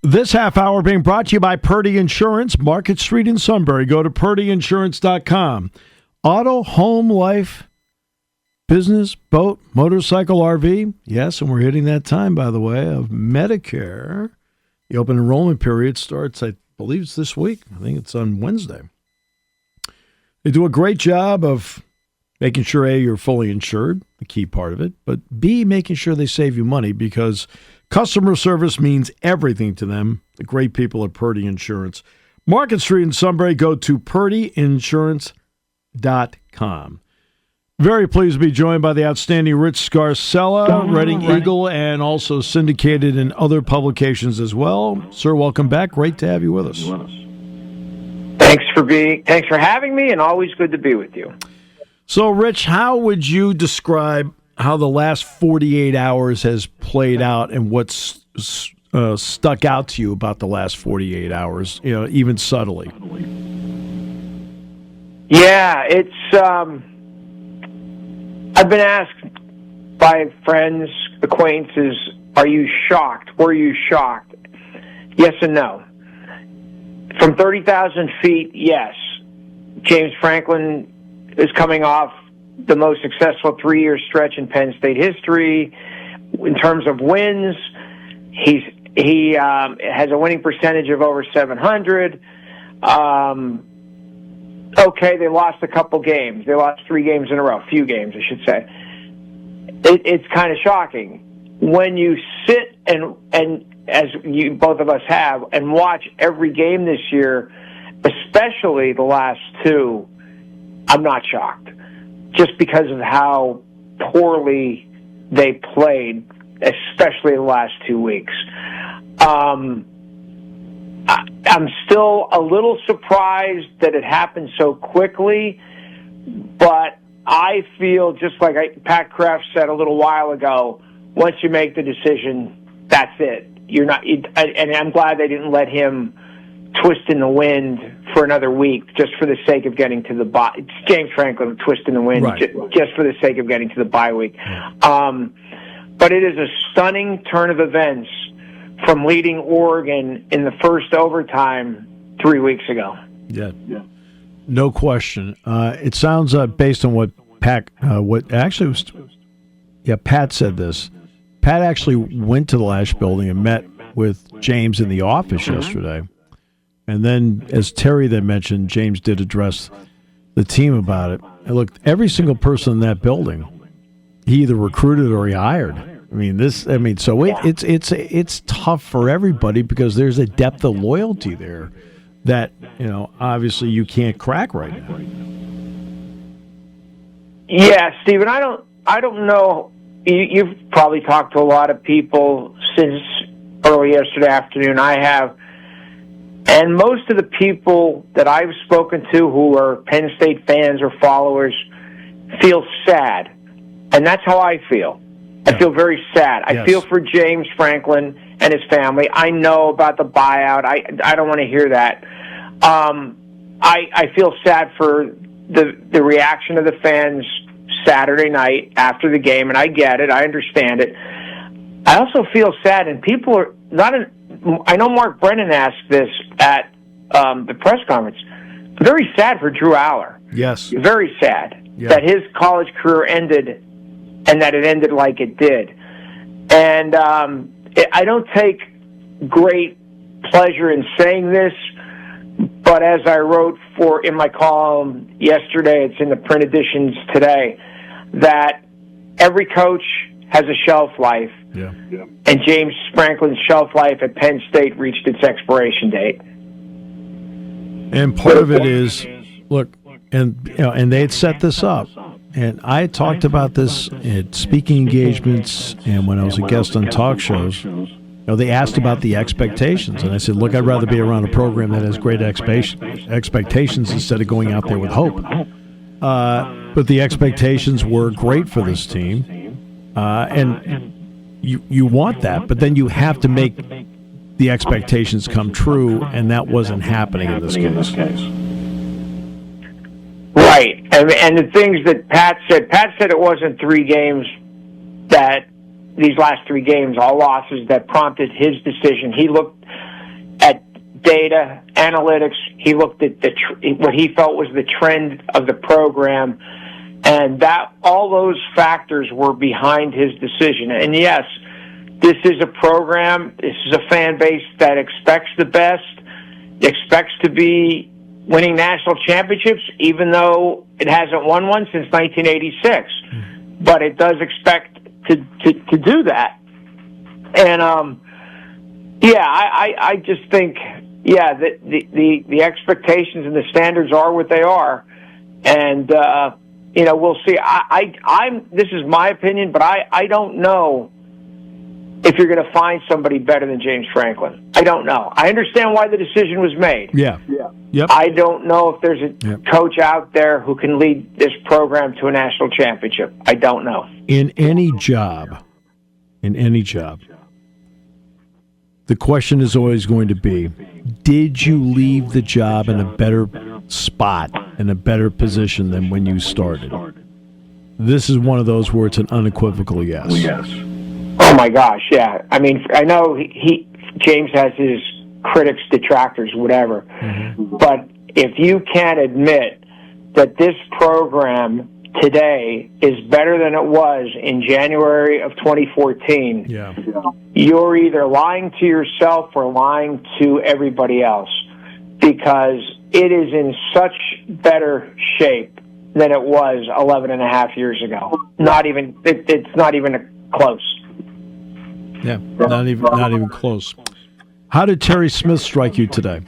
This half hour being brought to you by Purdy Insurance, Market Street in Sunbury. Go to purdyinsurance.com. Auto, home, life, business, boat, motorcycle, RV. Yes, and we're hitting that time, by the way, of Medicare. The open enrollment period starts, I believe it's this week. I think it's on Wednesday. They do a great job of making sure, A, you're fully insured, the key part of it, but B, making sure they save you money because customer service means everything to them. The great people at Purdy Insurance. Market Street in Sunbury. Go to purdyinsurance.com. Very pleased to be joined by the outstanding Rich Scarcella, Reading Eagle, and also syndicated in other publications as well. Sir, welcome back. Great to have you with us. Thanks for having me, and always good to be with you. So, Rich, how would you describe how the last 48 hours has played out and what's stuck out to you about the last 48 hours, even subtly? Yeah, it's I've been asked by friends, acquaintances, are you shocked? Were you shocked? Yes and no. From 30,000 feet, yes. James Franklin is coming off the most successful 3-year stretch in Penn State history. In terms of wins, he has a winning percentage of over 700. Okay, they lost a couple games. They lost 3 games in a row. Few games, I should say. It's kind of shocking. When you sit and as you both of us have, and watch every game this year, especially the last 2, I'm not shocked. Just because of how poorly they played, especially the last 2 weeks. I'm still a little surprised that it happened so quickly, but I feel just like Pat Kraft said a little while ago, once you make the decision, that's it. You're not, and I'm glad they didn't let him twist in the wind for another week just for the sake of getting to the bye. It's James Franklin twist in the wind just for the sake of getting to the bye week. But it is a stunning turn of events from leading Oregon in the first overtime 3 weeks ago. Yeah. No question. It sounds based on what Pat said this. Pat actually went to the Lash building and met with James in the office yesterday. And then, as Terry then mentioned, James did address the team about it. And look, every single person in that building, he either recruited or he hired. It's tough for everybody because there's a depth of loyalty there that, obviously you can't crack right now. Yeah, Stephen, I don't know. You've probably talked to a lot of people since early yesterday afternoon. I have. And most of the people that I've spoken to who are Penn State fans or followers feel sad. And that's how I feel. I feel very sad. I feel for James Franklin and his family. I know about the buyout. I don't want to hear that. I feel sad for the reaction of the fans Saturday night after the game, and I get it. I understand it. I also feel sad, and people are not in... I know Mark Brennan asked this at the press conference. Very sad for Drew Aller. Yes. Very sad that his college career ended and that it ended like it did. And I don't take great pleasure in saying this, but as I wrote in my column yesterday, it's in the print editions today, that every coach has a shelf life. Yeah. And James Franklin's shelf life at Penn State reached its expiration date. And part of it is, look, and they had set this up. And I had talked about this at speaking engagements and when I was a guest on talk shows. They asked about the expectations. And I said, look, I'd rather be around a program that has great expectations instead of going out there with hope. But the expectations were great for this team. And you want that, but then you have to make the expectations come true, and that wasn't happening in this case. Right, and the things that Pat said it wasn't 3 games that these last 3 games, all losses, that prompted his decision. He looked data, analytics. He looked at what he felt was the trend of the program, and that all those factors were behind his decision. And yes, this is a program, this is a fan base that expects the best, expects to be winning national championships, even though it hasn't won one since 1986. But it does expect to do that. And I just think the expectations and the standards are what they are, and we'll see. I'm this is my opinion, but I don't know if you're going to find somebody better than James Franklin. I don't know. I understand why the decision was made. Yeah. Yep. I don't know if there's a coach out there who can lead this program to a national championship. I don't know. In any job, the question is always going to be, did you leave the job in a better spot, in a better position than when you started? This is one of those where it's an unequivocal yes. Oh my gosh, yeah. I mean, I know James has his critics, detractors, whatever. Mm-hmm. But if you can't admit that this program today is better than it was in January of 2014, you're either lying to yourself or lying to everybody else, because it is in such better shape than it was 11 and a half years ago. It's not even close. Yeah, not even close. How did Terry Smith strike you today?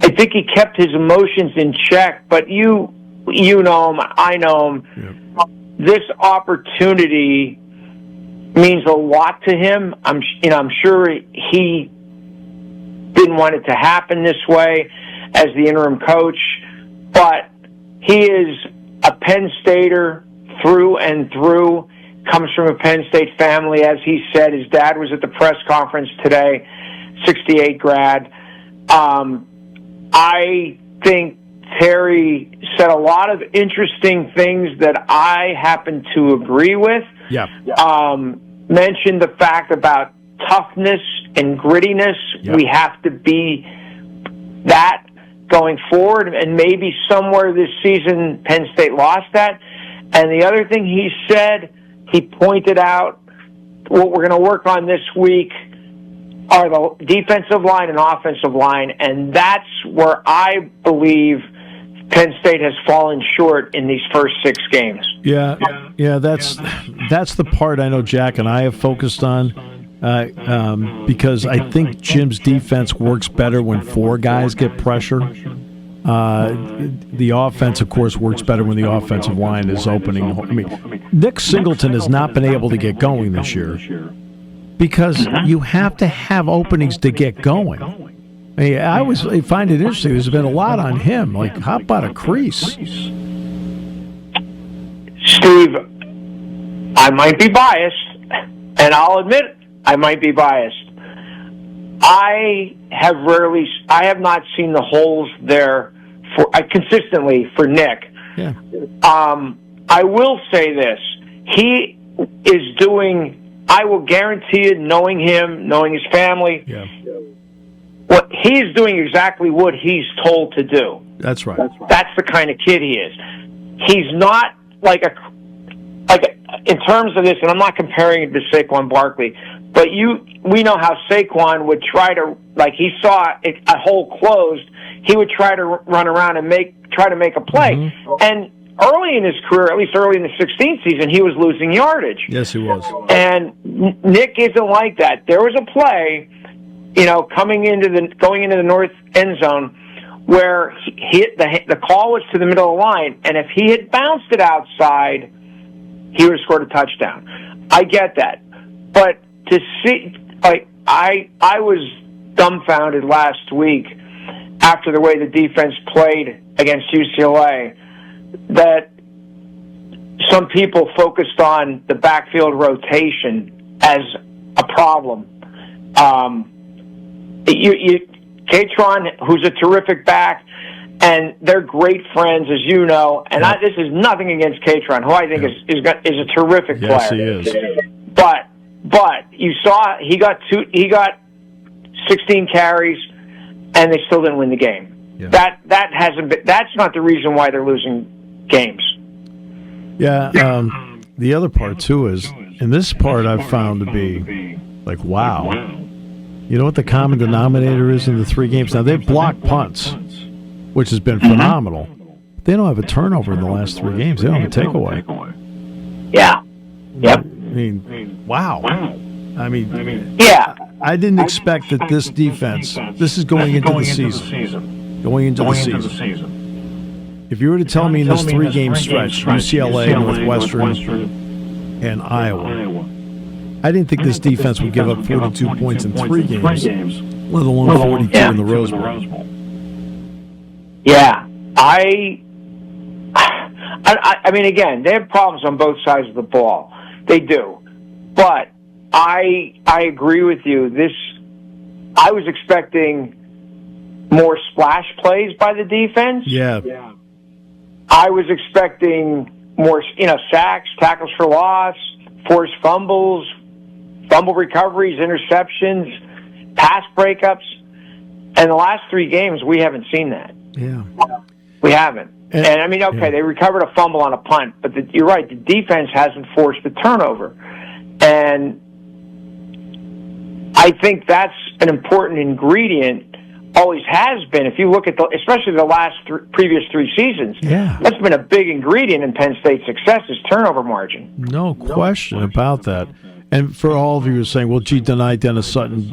I think he kept his emotions in check, but you know him, I know him. Yep. This opportunity means a lot to him. I'm sure he didn't want it to happen this way as the interim coach, but he is a Penn Stater through and through, comes from a Penn State family. As he said, his dad was at the press conference today, 68 grad. I think Terry said a lot of interesting things that I happen to agree with. Yeah. Mentioned the fact about toughness and grittiness. Yep. We have to be that going forward, and maybe somewhere this season Penn State lost that. And the other thing he said, he pointed out, what we're going to work on this week are the defensive line and offensive line, and that's where I believe Penn State has fallen short in these first 6 games. Yeah, that's the part I know Jack and I have focused on, because I think Jim's defense works better when 4 guys get pressure. The offense, of course, works better when the offensive line is opening. I mean, Nick Singleton has not been able to get going this year because you have to have openings to get going. I find it interesting. There's been a lot on him. Like, how about a crease? Steve, I might be biased, and I'll admit I might be biased. I have not seen the holes there consistently for Nick. Yeah. I will say this. He is doing, I will guarantee it, knowing him, knowing his family, what he's doing exactly what he's told to do. That's right. That's the kind of kid he is. He's not like in terms of this, and I'm not comparing it to Saquon Barkley, but we know how Saquon would try to, like, he saw a hole closed, he would try to run around and try to make a play. Mm-hmm. And early in his career, at least early in the 2016 season, he was losing yardage. Yes, he was. And Nick isn't like that. There was a play, going into the north end zone where the call was to the middle of the line, and if he had bounced it outside, he would have scored a touchdown. I get that. But to see, I was dumbfounded last week after the way the defense played against UCLA, that some people focused on the backfield rotation as a problem. Katron, who's a terrific back, and they're great friends, as you know. And this is nothing against Katron, who I think is a terrific player. Yes, he is. But But you saw he got 16 carries, and they still didn't win the game. Yeah. That hasn't been. That's not the reason why they're losing games. Yeah. The other part too is, and this part I've found to be like, wow. You know what the common denominator is in the 3 games? Now they've blocked punts, which has been phenomenal. They don't have a turnover in the last 3 games. They don't have a takeaway. Yeah. Yep. I mean, wow. I mean, yeah. I didn't expect that this defense. This is going into the season. Going into the season. If you were to tell me in this 3-game stretch, UCLA, Northwestern, and Iowa, I didn't think this defense would give up 42 points in 3 games, let alone 42 in the Rose Bowl. Yeah. I mean, again, they have problems on both sides of the ball. They do. But I agree with you. I was expecting more splash plays by the defense. Yeah. I was expecting more, sacks, tackles for loss, forced fumbles, fumble recoveries, interceptions, pass breakups. And the last 3 games, we haven't seen that. Yeah. We haven't. And I mean, okay, they recovered a fumble on a punt, but you're right, the defense hasn't forced the turnover. And I think that's an important ingredient, always has been. If you look at especially the last previous 3 seasons, that's been a big ingredient in Penn State's success is turnover margin. No question about that. And for all of you who are saying, well, gee, tonight Dennis Sutton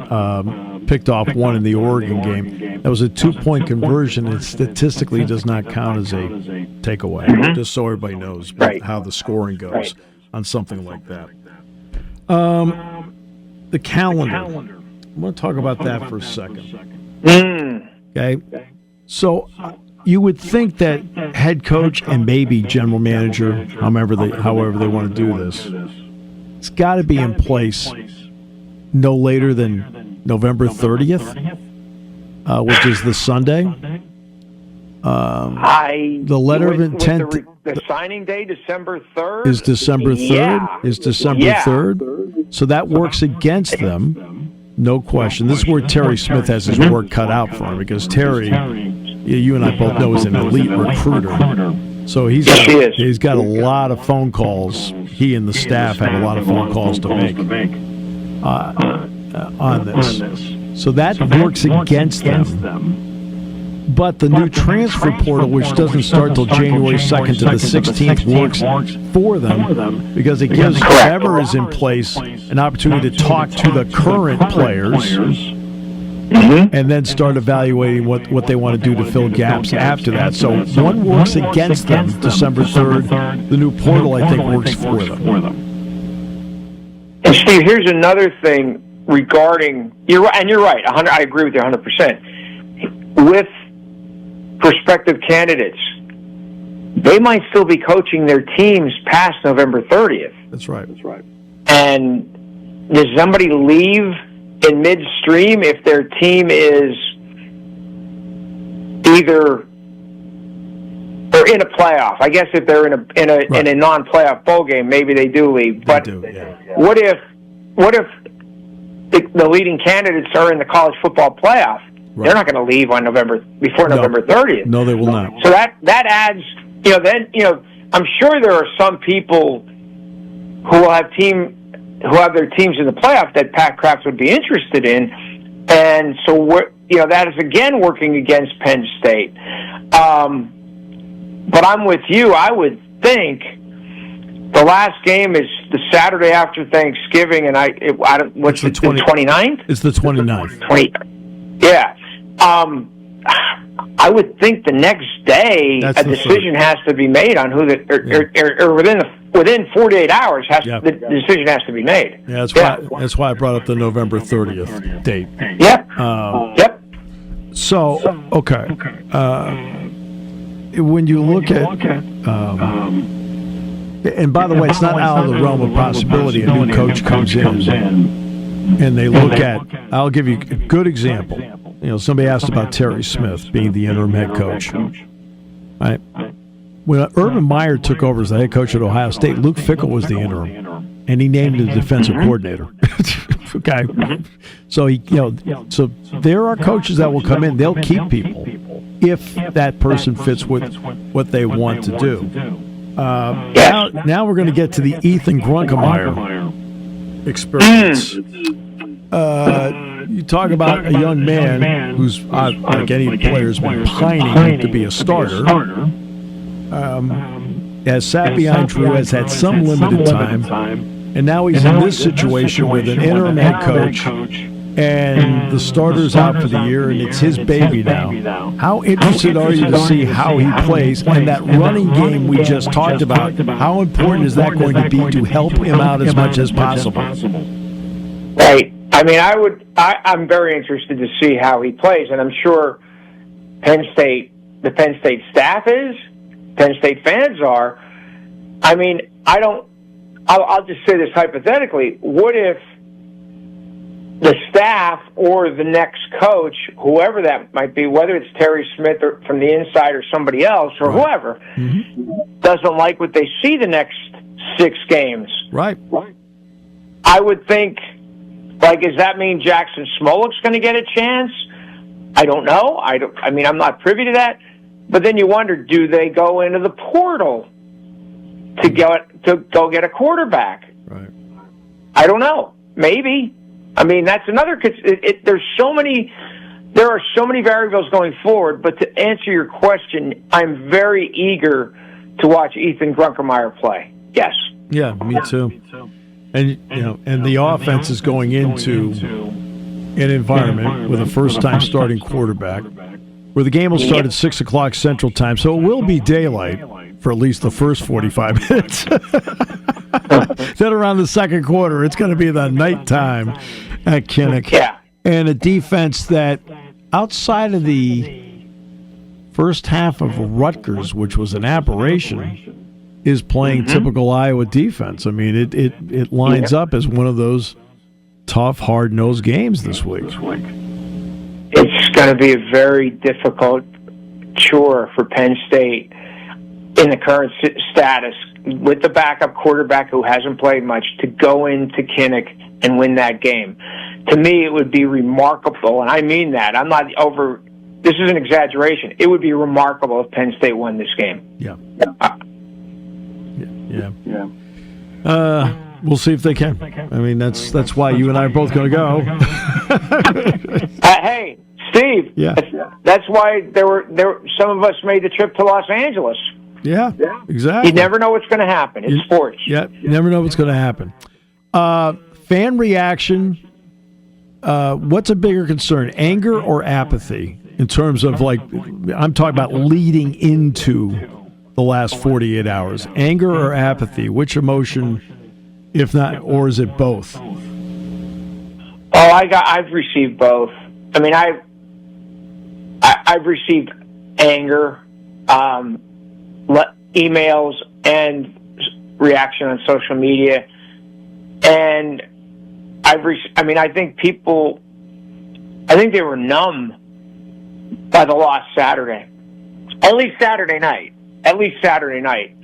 picked off 1 in the Oregon game. That was a 2-point conversion, and statistically does not count as a takeaway, just so everybody knows how the scoring goes on something like that. The calendar. I want to talk about that for a second. Okay? So you would think that head coach and maybe general manager, however they want to do this, it's got to be in place no later than November 30th, which is the Sunday. The letter of intent. The signing day, December 3rd? Is December 3rd? Yeah. Is December 3rd? So that works against them, no question. This is where Terry Smith has his work cut out for him, because Terry, you and I both know, is an elite recruiter. So he's got a lot of phone calls. He and the staff have a lot of phone calls to make on this. So that works against them. But the new transfer portal, which doesn't start until January 2nd to the 16th, works for them because it gives whoever is in place an opportunity to talk to the current players and then start evaluating what they want to do to fill gaps after that. So one works against them, December 3rd. The new portal, I think, works for them. And Steve, here's another thing regarding you're right. I agree with you 100%. With prospective candidates, they might still be coaching their teams past November 30th. That's right. And does somebody leave in midstream if their team is either or in a playoff? I guess if they're in a non-playoff bowl game, maybe they do leave. But what if the leading candidates are in the college football playoff? Right. They're not going to leave on November 30th. No, they will not. So that adds, I'm sure there are some people who will have their teams in the playoff that Pat Kraft would be interested in, and so that is again working against Penn State. But I'm with you. I would think the last game is the Saturday after Thanksgiving, and what's the 29th? It's the 29th. Yeah. I would think the next day a decision has to be made on who or within 48 hours the decision has to be made. Yeah, that's why I brought up the November 30th date. Yep. Yep. So, okay. When you look at and by the way, it's not out of the realm of possibility a new coach comes in and they look at, I'll give you a good example. Somebody asked about Terry Smith being the interim head coach. Right? When Urban Meyer took over as the head coach at Ohio State, Luke Fickell was the interim. and he named the defensive coordinator. Okay, so so there are coaches that will come in. They'll keep people if that person fits with what they want to do. Now we're going to get to the Ethan Grunkemeyer experience. You talk about a young man who's, like any player, has been pining to be a starter. Has sat behind Drew, has had some limited time, and now he's in this situation with an interim head coach, and the starter's out for the year, and it's his baby now. How interested are you to see how he plays, and that running game we just talked about, how important is that going to be to help him out as much as possible? Right. I mean, I'm very interested to see how he plays, and I'm sure the Penn State staff is, Penn State fans are. I mean, I'll just say this hypothetically. What if the staff or the next coach, whoever that might be, whether it's Terry Smith or from the inside or somebody else or whoever, doesn't like what they see the next 6 games? Right. I would think, does that mean Jackson Smolek's going to get a chance? I don't know. I mean, I'm not privy to that. But then you wonder, do they go into the portal to go get a quarterback? Right. I don't know. Maybe. I mean, that's another. There are so many variables going forward. But to answer your question, I'm very eager to watch Ethan Grunkemeyer play. Yes. Yeah, me too. And and the offense is going into an environment with a first-time starting quarterback, where the game will start at 6 o'clock Central Time, so it will be daylight for at least the first 45 minutes. Then around the second quarter, it's going to be the nighttime at Kinnick. Yeah. And a defense that, outside of the first half of Rutgers, which was an aberration, is playing typical Iowa defense. I mean, it lines up as one of those tough, hard-nosed games this week. It's going to be a very difficult chore for Penn State in the current status with the backup quarterback who hasn't played much to go into Kinnick and win that game. To me, it would be remarkable, and I mean that. I'm not over. This is an exaggeration. It would be remarkable if Penn State won this game. Yeah. We'll see if they can. I mean, that's why you and I are both going to go. Hey, Steve. Yeah. That's why some of us made the trip to Los Angeles. Yeah, exactly. You never know what's going to happen. It's sports. Yeah, you never know what's going to happen. Fan reaction. What's a bigger concern, anger or apathy? In terms of, I'm talking about leading into the last 48 hours. Anger or apathy? Which emotion, if not, or is it both? Oh, I've received both. I mean, I've received anger, emails, and reaction on social media, and I think they were numb by the loss Saturday. At least Saturday night,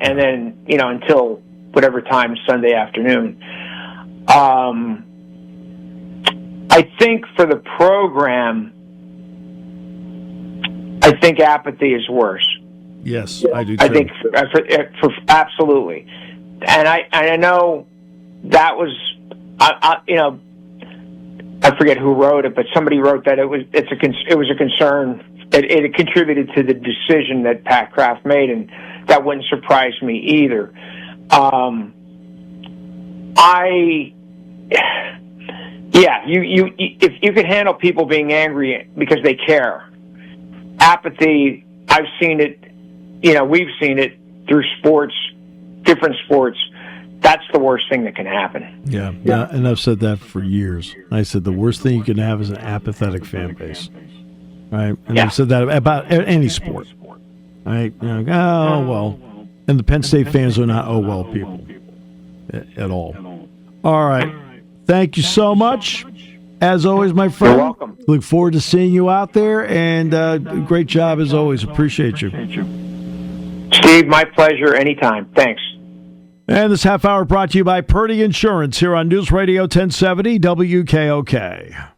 and then until whatever time Sunday afternoon. I think for the program, I think apathy is worse. Yes, I do too. I think for absolutely, and I know that was I forget who wrote it, but somebody wrote that it was a concern. It contributed to the decision that Pat Kraft made, and that wouldn't surprise me either. If you can handle people being angry because they care. Apathy, I've seen it. We've seen it through sports, different sports. That's the worst thing that can happen. Yeah, and I've said that for years. I said the worst thing you can have is an apathetic fan base. Right? And I've said that about any sport. Right? Oh, well. And the Penn State fans are not well people at all. All right. Thank you so much. As always, my friend. You're welcome. Look forward to seeing you out there, and great job as always. Appreciate you. Steve, my pleasure anytime. Thanks. And this half hour brought to you by Purdy Insurance here on News Radio 1070 WKOK.